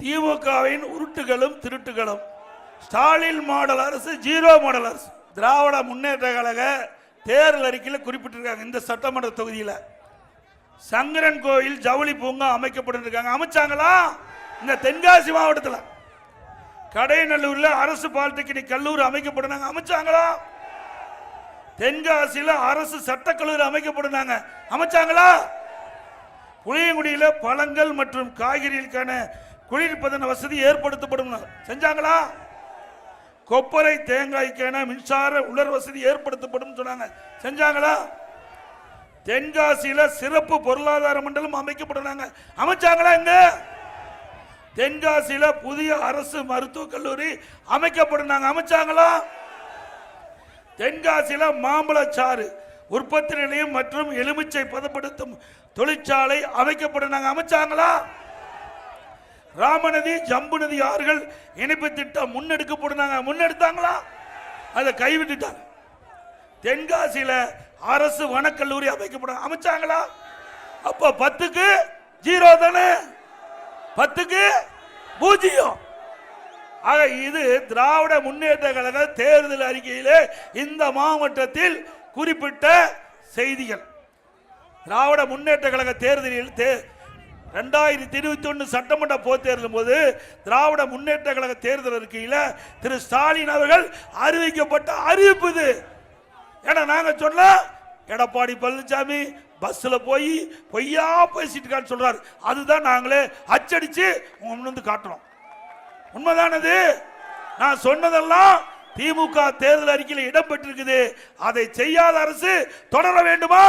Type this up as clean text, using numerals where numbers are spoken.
திமுகவின் உருட்டுகளும் திருட்டுகளும். ஸ்டாலின் மாடல் அரசு zero model அரசு. திராவிட முன்னேற்ற கழக தேர்தல் அறிக்கையில் குறிப்பிட்டிருக்காங்க. இந்த சட்டமன்ற தொகுதியில் சங்கரன் கோயில் ஜவுளி பூங்கா அமைக்கப்பட்டிருக்காங்க. அமைச்சாங்களா? இந்த தென்காசி மாவட்டத்தில் கடையநல்லூரில் அரசு பாலிடெக்னிக் கல்லூரி அமைக்கப்பட்டாங்க. அமைச்சாங்களா? தென்காசியில் அரசு சட்டக்கல்லூரி அமைக்கப்பட்டாங்க. அமைச்சாங்களா? புளியங்குடியில் பழங்கள் மற்றும் காய்கறிகளுக்கான குளிர்பதன வசதி ஏற்படுத்தப்படும். செஞ்சாங்களா? கொப்பரை தேங்காய்க்கான மின்சார உலர் வசதி ஏற்படுத்தப்படும் சொன்னாங்க. செஞ்சாங்களா? தென்காசியில சிறப்பு பொருளாதார மண்டலம் அமைக்கப்பட்டாங்க. அமைச்சாங்களா? இங்க தென்காசியில புதிய அரசு மருத்துவக் கல்லூரி அமைக்கப்பட்டாங்க. அமைச்சாங்களா? தென்காசியில மாம்பழச்சாறு உற்பத்தி நிலையம் மற்றும் எலுமிச்சை பதப்படுத்தும் தொழிற்சாலை அமைக்கப்பட்டாங்க. அமைச்சாங்களா? ராமநதி ஜம்பு நதி ஆறுகள் இணைப்பு திட்டம் முன்னெடுக்கப்பட்டாங்க. முன்னெடுத்தாங்களா? அதை கைவிட்டுட்டாங்க. தென்காசியில அரசு வனக்கல்லூரி அமைக்கப்படும். அமைச்சாங்களா? அப்ப 10க்கு 0 தானே, 10க்கு 0. ஆக இது திராவிட முன்னேற்ற கழக தேர்தல் அறிக்கையிலே இந்த மாவட்டத்தில் குறிப்பிட்ட செய்திகள். திராவிட முன்னேற்ற கழக தேர்தலில் 2021 சட்டமன்ற பொதுத் தேர்தலும் போது திராவிட முன்னேற்ற கழக தேர்தல் அறிக்கையில் திரு ஸ்டாலின் அவர்கள் அறிவிக்கப்பட்ட அறிவிப்பு இது. ஏன்னா நாங்க சொன்ன எடப்பாடி பழனிசாமி பஸ்ல போய் பொய்யா பேசிட்டு சொல்றாரு. அதுதான் நாங்களே அச்சடிச்சு முன் காட்டுறோம். உண்மைதானது? நான் சொன்னதெல்லாம் திமுக தேர்தல் அறிக்கையில் இடம்பெற்றிருக்குது. அதை செய்யாத அரசு தொடர வேண்டுமா?